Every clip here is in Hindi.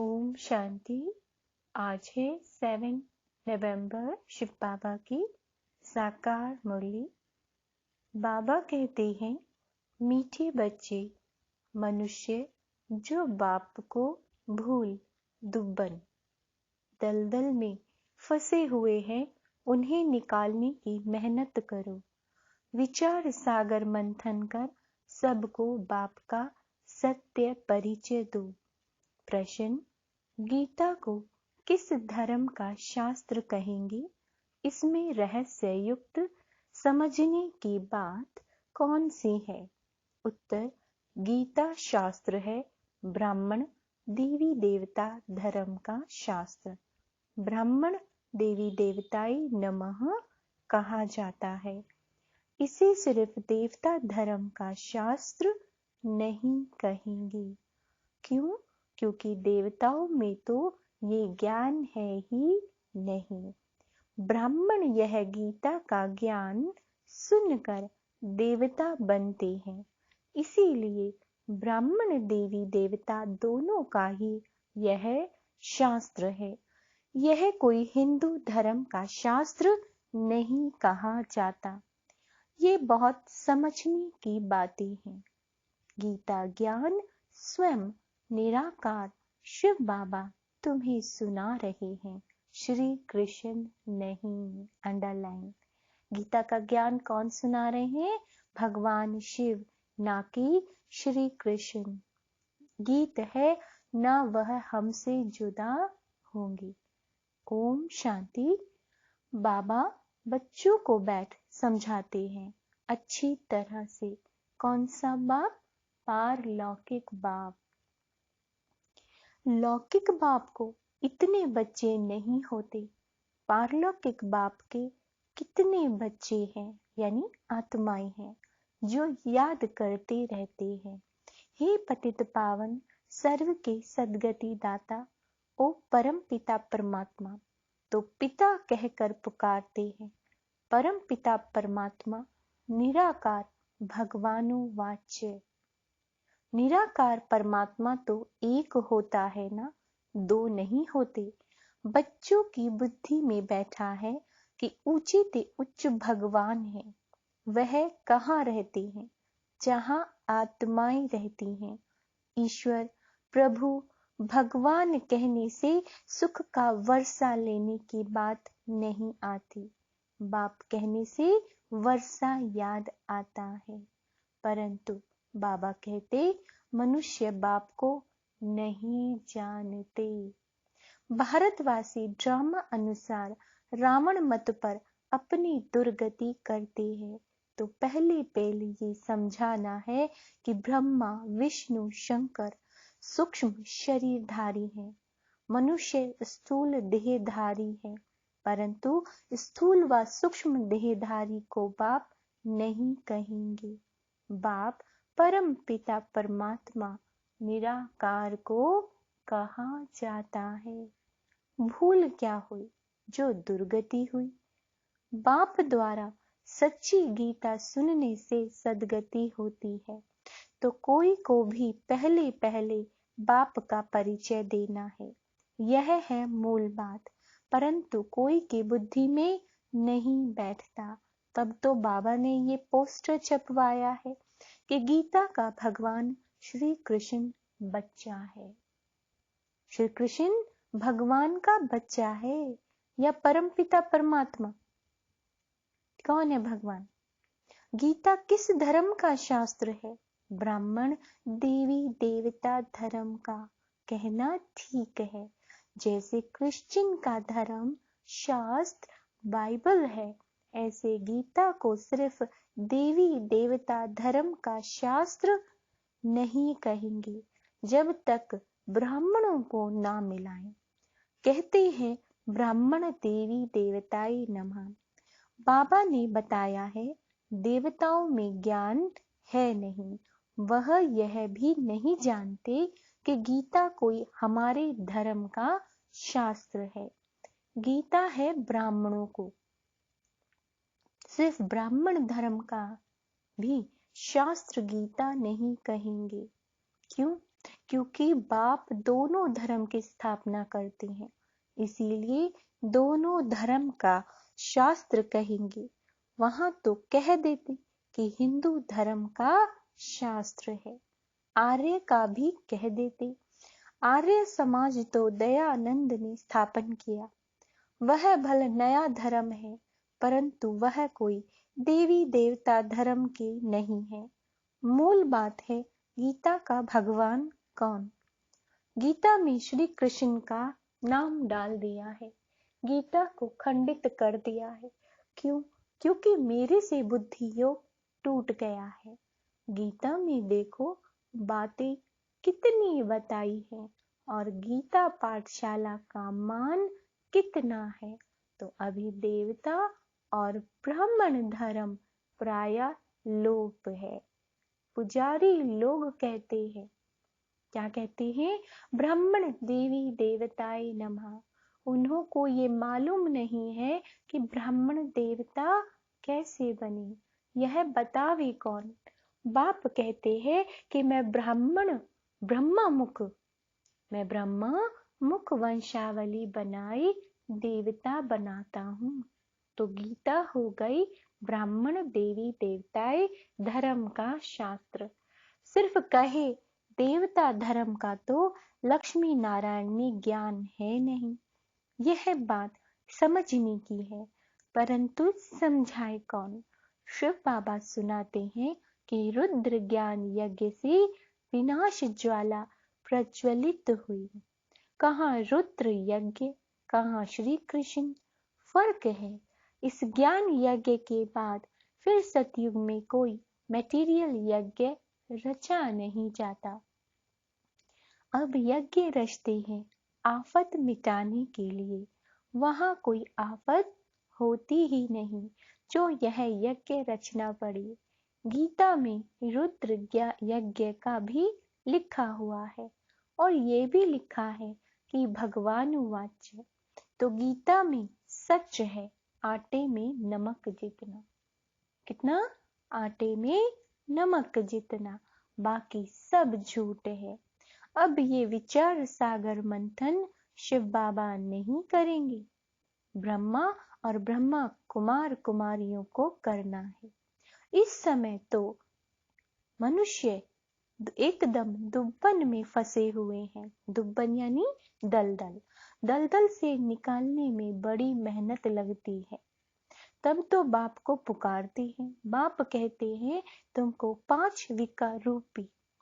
ओम शांति। आज है 7 नवंबर, शिव बाबा की साकार मुरली। बाबा कहते हैं, मीठे बच्चे मनुष्य जो बाप को भूल दुब्बन दलदल में फंसे हुए हैं, उन्हें निकालने की मेहनत करो। विचार सागर मंथन कर सबको बाप का सत्य परिचय दो। प्रश्न: गीता को किस धर्म का शास्त्र कहेंगे? इसमें रहस्य युक्त समझने की बात कौन सी है? उत्तर: गीता शास्त्र है ब्राह्मण देवी देवता धर्म का शास्त्र। ब्राह्मण देवी देवताय नमः कहा जाता है। इसे सिर्फ देवता धर्म का शास्त्र नहीं कहेंगे। क्यों? क्योंकि देवताओं में तो ये ज्ञान है ही नहीं। ब्राह्मण यह गीता का ज्ञान सुनकर देवता बनते हैं, इसीलिए ब्राह्मण देवी देवता दोनों का ही यह शास्त्र है। यह कोई हिंदू धर्म का शास्त्र नहीं कहा जाता। ये बहुत समझने की बातें हैं। गीता ज्ञान स्वयं निराकार शिव बाबा तुम्हें सुना रहे हैं, श्री कृष्ण नहीं। अंडरलाइन। गीता का ज्ञान कौन सुना रहे हैं? भगवान शिव, ना कि श्री कृष्ण। गीत है ना वह हमसे जुदा होंगे। ओम शांति। बाबा बच्चों को बैठ समझाते हैं अच्छी तरह से। कौन सा बाप? पारलौकिक बाप। लौकिक बाप को इतने बच्चे नहीं होते। पारलौकिक बाप के कितने बच्चे हैं, यानी आत्माएं हैं, जो याद करते रहते हैं, हे पतित पावन सर्व के सद्गति दाता, ओ परम पिता परमात्मा। तो पिता कहकर पुकारते हैं। परम पिता परमात्मा निराकार भगवानो वाच्य। निराकार परमात्मा तो एक होता है ना, दो नहीं होते। बच्चों की बुद्धि में बैठा है कि ऊंचे ते उच्च भगवान है। वह कहाँ रहते हैं? जहाँ आत्माएं रहती हैं। ईश्वर, प्रभु, भगवान कहने से सुख का वर्षा लेने की बात नहीं आती। बाप कहने से वर्षा याद आता है। परंतु बाबा कहते मनुष्य बाप को नहीं जानते। भारतवासी ड्रामा अनुसार रावण मत पर अपनी दुर्गति करते हैं, तो पहले ये समझाना है कि ब्रह्मा विष्णु शंकर सूक्ष्म शरीरधारी हैं। मनुष्य स्थूल देहधारी है, परंतु स्थूल व सूक्ष्म देहधारी को बाप नहीं कहेंगे। बाप परम पिता परमात्मा निराकार को कहा जाता है। भूल क्या हुई? जो दुर्गति हुई। बाप द्वारा सच्ची गीता सुनने से सद्गति होती है, तो कोई को भी पहले बाप का परिचय देना है। यह है मूल बात, परंतु कोई की बुद्धि में नहीं बैठता। तब तो बाबा ने ये पोस्टर छपवाया है कि गीता का भगवान श्री कृष्ण बच्चा है। श्री कृष्ण भगवान का बच्चा है या परमपिता परमात्मा? कौन है भगवान? गीता किस धर्म का शास्त्र है? ब्राह्मण देवी देवता धर्म का। कहना ठीक है। जैसे क्रिश्चियन का धर्म शास्त्र बाइबल है, ऐसे गीता को सिर्फ देवी देवता धर्म का शास्त्र नहीं कहेंगे जब तक ब्राह्मणों को ना मिलाएं। कहते हैं ब्राह्मण देवी देवताय नमः। बाबा ने बताया है देवताओं में ज्ञान है नहीं। वह यह भी नहीं जानते कि गीता कोई हमारे धर्म का शास्त्र है। गीता है ब्राह्मणों को। सिर्फ ब्राह्मण धर्म का भी शास्त्र गीता नहीं कहेंगे। क्यों? क्योंकि बाप दोनों धर्म की स्थापना करते हैं, इसीलिए दोनों धर्म का शास्त्र कहेंगे। वहां तो कह देते कि हिंदू धर्म का शास्त्र है, आर्य का भी कह देते। आर्य समाज तो दयानंद ने स्थापन किया। वह भले नया धर्म है, परंतु वह कोई देवी देवता धर्म के नहीं है। मूल बात है गीता का भगवान कौन। गीता में श्री कृष्ण का नाम डाल दिया है, गीता को खंडित कर दिया है। क्यों? क्योंकि मेरे से बुद्धि योग टूट गया है। गीता में देखो बातें कितनी बताई है और गीता पाठशाला का मान कितना है। तो अभी देवता और ब्राह्मण धर्म प्राय लोप है। पुजारी लोग कहते हैं, क्या कहते हैं? ब्राह्मण देवी देवताए नमः। उन्हों को ये मालूम नहीं है कि ब्राह्मण देवता कैसे बने, यह बतावे कौन। बाप कहते हैं कि मैं ब्रह्मा मुख वंशावली बनाई देवता बनाता हूँ। तो गीता हो गई ब्राह्मण देवी देवताए धर्म का शास्त्र। सिर्फ कहे देवता धर्म का तो लक्ष्मी नारायण में ज्ञान है नहीं। यह बात समझने की है, परंतु समझाए कौन। शिव बाबा सुनाते हैं कि रुद्र ज्ञान यज्ञ से विनाश ज्वाला प्रज्वलित हुई। कहाँ रुद्र यज्ञ, कहाँ श्री कृष्ण। फर्क है। इस ज्ञान यज्ञ के बाद फिर सतयुग में कोई मटेरियल यज्ञ रचा नहीं जाता। अब यज्ञ रचते हैं आफत मिटाने के लिए। वहां कोई आफत होती ही नहीं जो यह यज्ञ रचना पड़ी। गीता में रुद्र यज्ञ का भी लिखा हुआ है और ये भी लिखा है कि भगवान वाच्य। तो गीता में सच है आटे में नमक जितना। कितना? आटे में नमक जितना, बाकी सब झूठ है। अब ये विचार सागर मंथन शिव बाबा नहीं करेंगे, ब्रह्मा और ब्रह्मा कुमार कुमारियों को करना है। इस समय तो मनुष्य एकदम दुब्बन में फंसे हुए हैं। दुब्बन यानी दलदल। दलदल से निकालने में बड़ी मेहनत लगती है। तब तो बाप को पुकारते हैं। बाप कहते हैं तुमको 5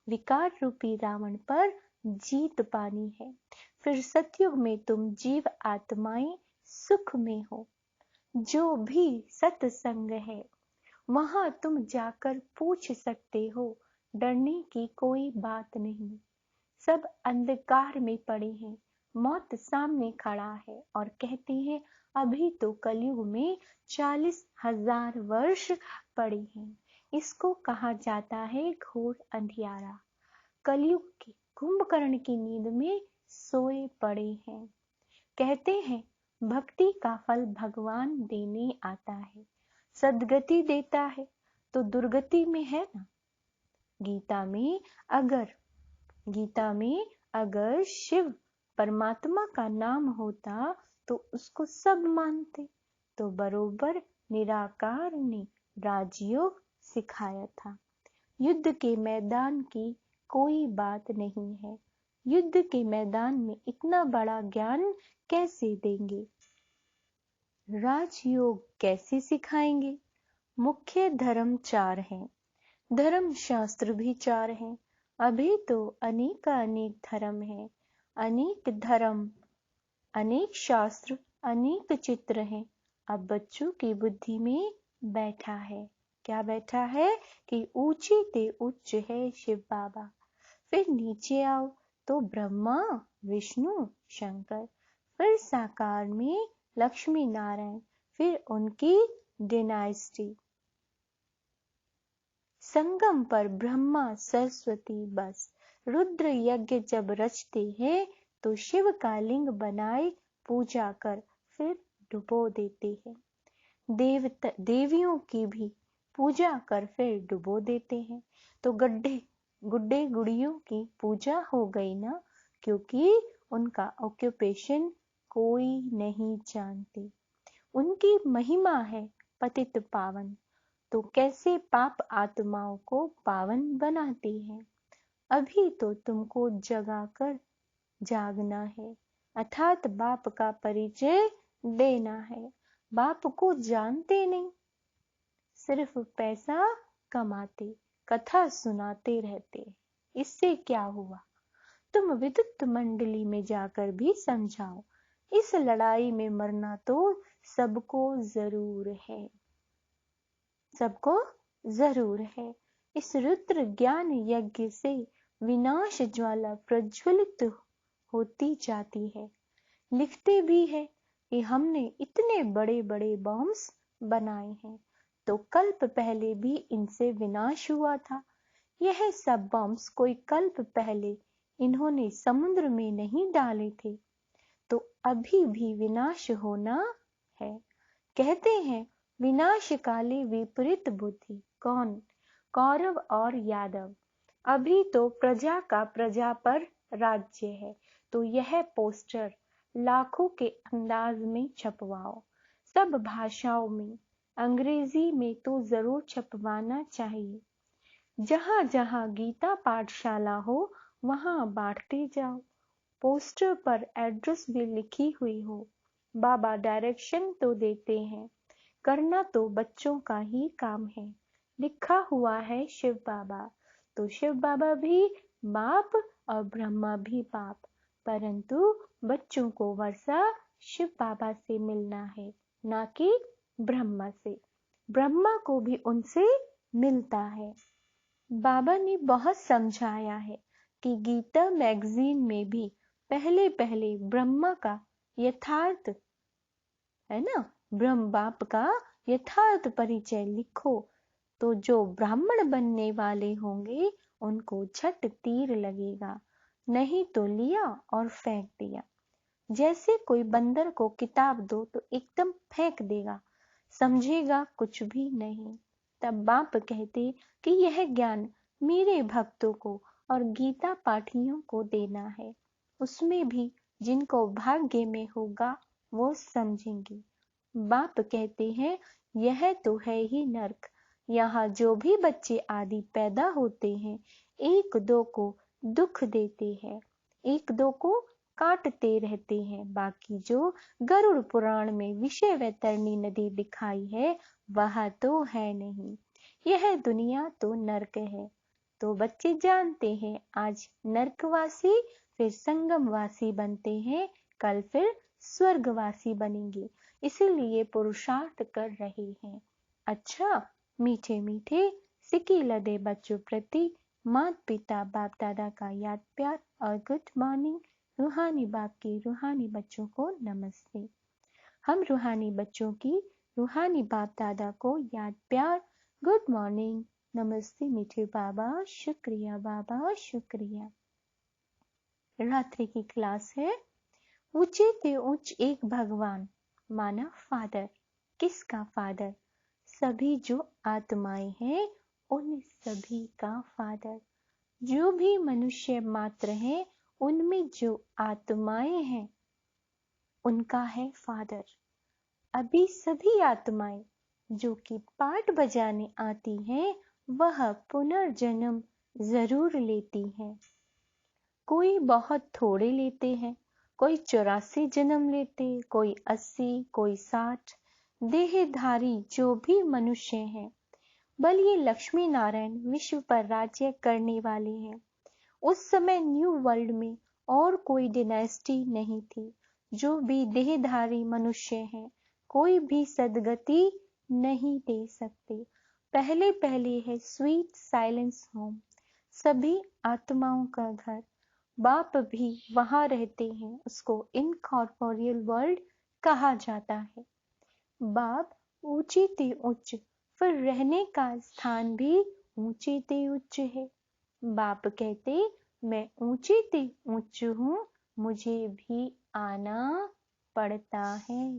विकार रूपी रावण पर जीत पानी है। फिर सतयुग में तुम जीव आत्माएं सुख में हो। जो भी सत्संग है वहां तुम जाकर पूछ सकते हो, डरने की कोई बात नहीं। सब अंधकार में पड़े हैं, मौत सामने खड़ा है और कहते हैं अभी तो कलयुग में 40,000 वर्ष पड़े हैं। इसको कहा जाता है घोर अंधियारा। कलयुग के कुंभकर्ण की नींद में सोए पड़े हैं। कहते हैं भक्ति का फल भगवान देने आता है, सद्गति देता है तो दुर्गति में है ना। गीता में अगर शिव परमात्मा का नाम होता तो उसको सब मानते। तो बरोबर निराकार ने राजयोग सिखाया था। युद्ध के मैदान की कोई बात नहीं है। युद्ध के मैदान में इतना बड़ा ज्ञान कैसे देंगे? राजयोग कैसे सिखाएंगे? मुख्य धर्म 4 हैं, धर्म शास्त्र भी 4 हैं। अभी तो अनेक धर्म है, अनेक धर्म, अनेक शास्त्र, अनेक चित्र हैं। अब बच्चों की बुद्धि में बैठा है, क्या बैठा है कि ऊंचे ते उच्च है शिव बाबा। फिर नीचे आओ तो ब्रह्मा विष्णु शंकर, फिर साकार में लक्ष्मी नारायण, फिर उनकी डिनाइस्टी। संगम पर ब्रह्मा सरस्वती बस। रुद्र यज्ञ जब रचते हैं तो शिव का लिंग बनाए पूजा कर फिर डुबो देते हैं। देवियों की भी पूजा कर फिर डुबो देते हैं। तो गड्ढे गुड्डे गुड़ियों की पूजा हो गई ना, क्योंकि उनका ऑक्यूपेशन कोई नहीं जानते। उनकी महिमा है पतित पावन, तो कैसे पाप आत्माओं को पावन बनाती है। अभी तो तुमको जगा कर जागना है, अर्थात बाप का परिचय देना है। बाप को जानते नहीं, सिर्फ पैसा कमाते, कथा सुनाते रहते। इससे क्या हुआ? तुम विद्युत मंडली में जाकर भी समझाओ, इस लड़ाई में मरना तो सबको जरूर है, सबको जरूर है। इस रुद्र ज्ञान यज्ञ से विनाश ज्वाला प्रज्वलित होती जाती है। लिखते भी है कि हमने इतने बड़े बड़े बॉम्ब्स बनाए हैं, तो कल्प पहले भी इनसे विनाश हुआ था। यह सब बॉम्ब्स कोई कल्प पहले इन्होंने समुद्र में नहीं डाले थे, तो अभी भी विनाश होना है। कहते हैं विनाश काले विपरीत बुद्धि। कौन? कौरव और यादव। अभी तो प्रजा का प्रजा पर राज्य है, तो यह पोस्टर लाखों के अंदाज में छपवाओ, सब भाषाओं में। अंग्रेजी में तो जरूर छपवाना चाहिए। जहां जहां गीता पाठशाला हो वहां बांटते जाओ। पोस्टर पर एड्रेस भी लिखी हुई हो। बाबा डायरेक्शन तो देते हैं, करना तो बच्चों का ही काम है। लिखा हुआ है शिव बाबा, तो शिव बाबा भी बाप और ब्रह्मा भी बाप, परंतु बच्चों को वर्षा शिव बाबा से मिलना है, ना कि ब्रह्मा से। ब्रह्मा को भी उनसे मिलता है। बाबा ने बहुत समझाया है कि गीता मैगजीन में भी पहले पहले ब्रह्मा का यथार्थ, है ना, ब्रह्म बाप का यथार्थ परिचय लिखो, तो जो ब्राह्मण बनने वाले होंगे उनको झट तीर लगेगा, नहीं तो लिया और फेंक दिया। जैसे कोई बंदर को किताब दो तो एकदम फेंक देगा, समझेगा कुछ भी नहीं। तब बाप कहते कि यह ज्ञान मेरे भक्तों को और गीता पाठियों को देना है, उसमें भी जिनको भाग्य में होगा वो समझेंगे। बाप कहते हैं यह तो है ही नर्क, यहाँ जो भी बच्चे आदि पैदा होते हैं एक दो को दुख देते हैं, एक दो को काटते रहते हैं। बाकी जो गरुड़ पुराण में विषय वैतरणी नदी दिखाई है वह तो है नहीं, यह दुनिया तो नर्क है। तो बच्चे जानते हैं आज नर्कवासी फिर संगमवासी बनते हैं, कल फिर स्वर्गवासी बनेंगे, इसीलिए पुरुषार्थ कर रहे हैं। अच्छा, मीठे मीठे सिक्की लदे बच्चों प्रति माता पिता बाप दादा का याद प्यार और गुड मॉर्निंग। रूहानी बाप के रूहानी बच्चों को नमस्ते। हम रूहानी बच्चों की रूहानी बाप दादा को याद प्यार, गुड मॉर्निंग, नमस्ते मीठे बाबा, शुक्रिया बाबा, शुक्रिया। रात्रि की क्लास है ऊंचे से उच्च एक भगवान माना फादर। किसका फादर? सभी जो आत्माएं हैं उन सभी का फादर। जो भी मनुष्य मात्र हैं उनमें जो आत्माएं हैं उनका है फादर। अभी सभी आत्माएं जो कि पाठ बजाने आती हैं वह पुनर्जन्म जरूर लेती हैं। कोई बहुत थोड़े लेते हैं, कोई 84 जन्म लेते, कोई 80, कोई 60। देहधारी जो भी मनुष्य हैं, बल ये लक्ष्मी नारायण विश्व पर राज्य करने वाले हैं। उस समय न्यू वर्ल्ड में और कोई डिनेस्टी नहीं थी। जो भी देहधारी मनुष्य हैं कोई भी सदगति नहीं दे सकते। पहले पहले है स्वीट साइलेंस होम, सभी आत्माओं का घर। बाप भी वहां रहते हैं, उसको इनकॉर्पोरियल वर्ल्ड कहा जाता है। बाप ऊंचे ते उच्च, फिर रहने का स्थान भी ऊंचे ते उच्च है। बाप कहते मैं ऊंचे ते उच्च हूँ, मुझे भी आना पड़ता है।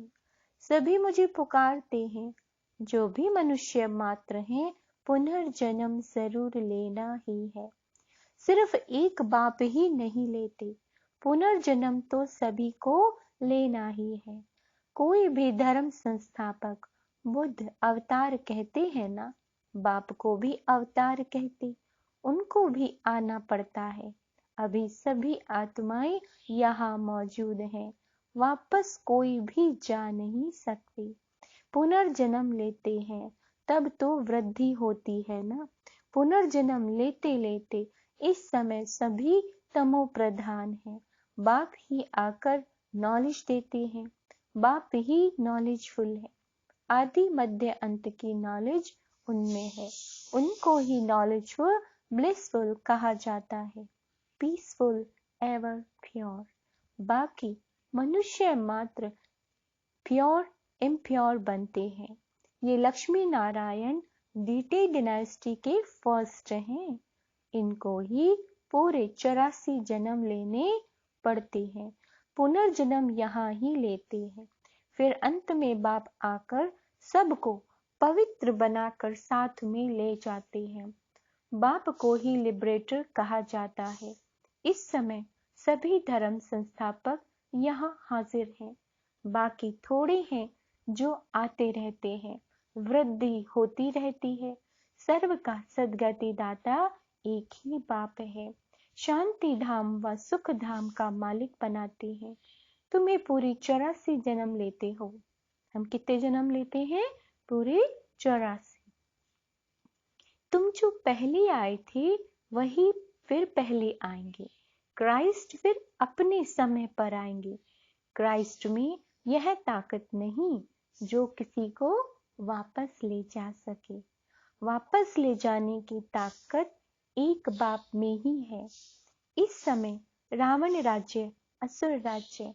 सभी मुझे पुकारते हैं। जो भी मनुष्य मात्र हैं पुनर्जन्म जरूर लेना ही है। सिर्फ एक बाप ही नहीं लेते, पुनर्जन्म तो सभी को लेना ही है। कोई भी धर्म संस्थापक बुद्ध अवतार कहते हैं ना, बाप को भी अवतार कहते, उनको भी आना पड़ता है। अभी सभी आत्माएं यहाँ मौजूद हैं, वापस कोई भी जा नहीं सकती। पुनर्जन्म लेते हैं तब तो वृद्धि होती है ना। पुनर्जन्म लेते लेते इस समय सभी तमो प्रधान हैं। बाप ही आकर नॉलेज देते हैं, बाप ही नॉलेजफुल है। आदि मध्य अंत की नॉलेज उनमें है, उनको ही नॉलेजफुल ब्लिसफुल कहा जाता है, पीसफुल एवर प्योर। बाकी मनुष्य मात्र प्योर इम्प्योर बनते हैं। ये लक्ष्मी नारायण डीटे डिनाइस्टी के फर्स्ट हैं, इनको ही पूरे 84 जन्म लेने पड़ते हैं, पुनर्जन्म यहाँ ही लेते हैं। फिर अंत में बाप आकर सबको पवित्र बनाकर साथ में ले जाते हैं। बाप को ही लिबरेटर कहा जाता है। इस समय सभी धर्म संस्थापक यहाँ हाजिर हैं, बाकी थोड़े हैं जो आते रहते हैं, वृद्धि होती रहती है। सर्व का सद्गति दाता एक ही बाप है, शांति धाम व सुख धाम का मालिक बनाते हैं। तुम्हें पूरी 84 जन्म लेते हो। हम कितने जन्म लेते हैं? पूरे 84। तुम जो पहले आए थे वही फिर पहले आएंगे। क्राइस्ट फिर अपने समय पर आएंगे। क्राइस्ट में यह ताकत नहीं जो किसी को वापस ले जा सके। वापस ले जाने की ताकत एक बाप में ही है। इस समय रावण राज्य, असुर राज्य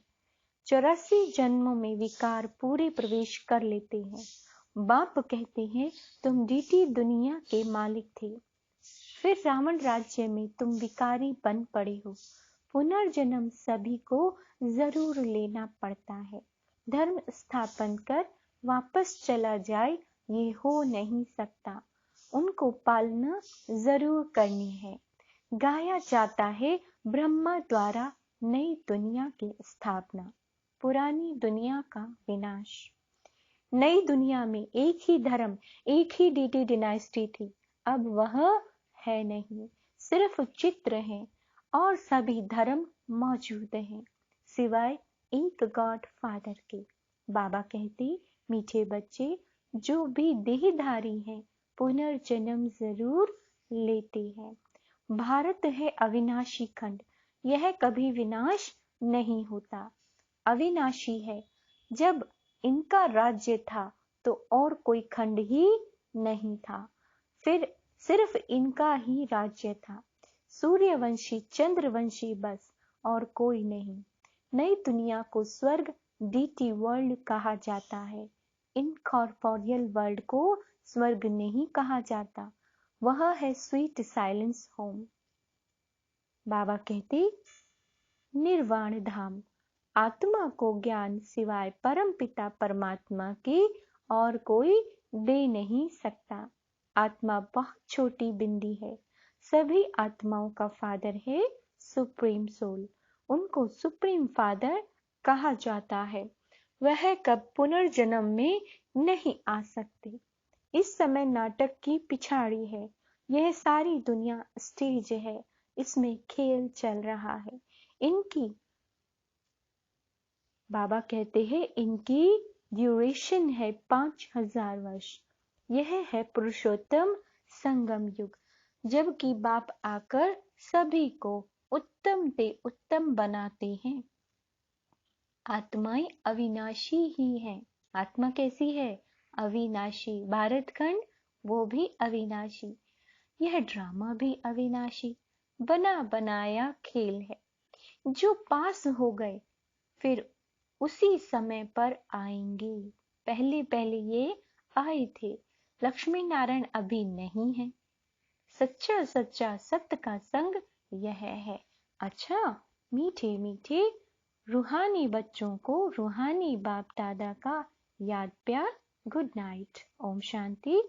84 जन्मों में विकार पूरे प्रवेश कर लेते हैं। बाप कहते हैं तुम डीटी दुनिया के मालिक थे, फिर रावण राज्य में तुम विकारी बन पड़े हो। पुनर्जन्म सभी को जरूर लेना पड़ता है। धर्म स्थापन कर वापस चला जाए ये हो नहीं सकता, उनको पालना जरूर करनी है। गाया जाता है ब्रह्मा द्वारा नई दुनिया की स्थापना, पुरानी दुनिया का विनाश। नई दुनिया में एक ही धर्म, एक ही डीटी डिनाइस्टी थी, अब वह है नहीं, सिर्फ चित्र हैं और सभी धर्म मौजूद हैं सिवाय एक गॉड फादर के। बाबा कहते मीठे बच्चे जो भी देहधारी हैं पुनर्जन्म जरूर लेते हैं। भारत है अविनाशी खंड, यह कभी विनाश नहीं होता, अविनाशी है। जब इनका राज्य था तो और कोई खंड ही नहीं था, फिर सिर्फ इनका ही राज्य था। सूर्यवंशी चंद्रवंशी बस, और कोई नहीं। नई दुनिया को स्वर्ग डीटी वर्ल्ड कहा जाता है। इनकॉर्पोरियल वर्ल्ड को स्वर्ग नहीं कहा जाता, वह है स्वीट साइलेंस होम। बाबा कहते निर्वाण धाम आत्मा को ज्ञान सिवाय परम पिता परमात्मा के और कोई दे नहीं सकता। आत्मा बहुत छोटी बिंदी है, सभी आत्माओं का फादर है सुप्रीम सोल, उनको सुप्रीम फादर कहा जाता है। वह कब पुनर्जन्म में नहीं आ सकते। इस समय नाटक की पिछाड़ी है, यह सारी दुनिया स्टेज है, इसमें खेल चल रहा है। इनकी बाबा कहते हैं इनकी ड्यूरेशन है 5000 वर्ष। यह है पुरुषोत्तम संगम युग, जबकि बाप आकर सभी को उत्तम से उत्तम बनाते हैं। आत्माएं अविनाशी ही हैं। आत्मा कैसी है? अविनाशी। भारत खंड वो भी अविनाशी। यह ड्रामा भी अविनाशी, बना बनाया खेल है। जो पास हो गए फिर उसी समय पर आएंगे। पहले पहले ये आए थे। लक्ष्मी नारायण अभी नहीं है। सच्चा सच्चा सत्य का संग यह है। अच्छा मीठे मीठे रूहानी बच्चों को रूहानी बाप दादा का याद प्यार गुड नाइट। ओम शांति।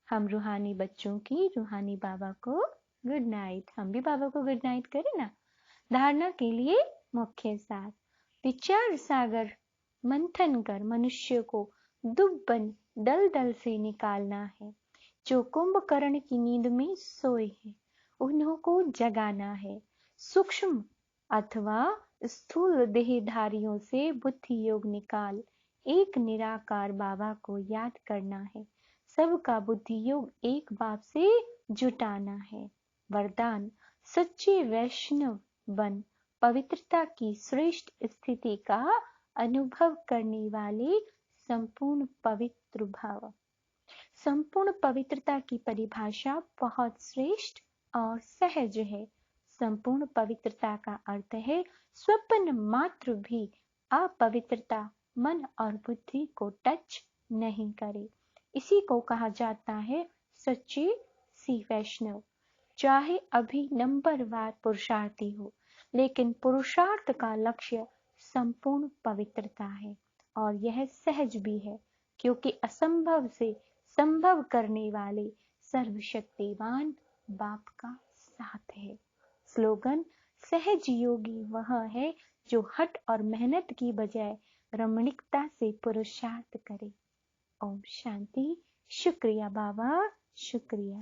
हम रूहानी बच्चों की रूहानी बाबा को गुड नाइट। हम भी बाबा को गुड नाइट करें ना। धारणा के लिए मुख्य सार। विचार सागर मंथन कर मनुष्य को दुब्बन दलदल से निकालना है। जो कुंभकर्ण की नींद में सोए हैं उन्हों को जगाना है। सूक्ष्म अथवा स्थूल देहधारियों से बुद्धि योग निकाल एक निराकार बाबा को याद करना है। सबका बुद्धि योग एक बाप से जुटाना है। वरदान सच्चे वैष्णव बन पवित्रता की श्रेष्ठ स्थिति का अनुभव करने वाले संपूर्ण पवित्र भाव। संपूर्ण पवित्रता की परिभाषा बहुत श्रेष्ठ और सहज है। संपूर्ण पवित्रता का अर्थ है स्वप्न मात्र भी अपवित्रता मन और बुद्धि को टच नहीं करे। इसी को कहा जाता है सच्चे सी वैष्णव। चाहे अभी नंबरवार पुरुषार्थी हो, लेकिन पुरुषार्थ का लक्ष्य संपूर्ण पवित्रता है और यह सहज भी है, क्योंकि असंभव से संभव करने वाले सर्वशक्तिवान बाप का साथ है। स्लोगन सहज योगी वह है जो हट और मेहनत की बजाय रमणीकता से पुरुषार्थ करे। ओम शांति। शुक्रिया बाबा, शुक्रिया।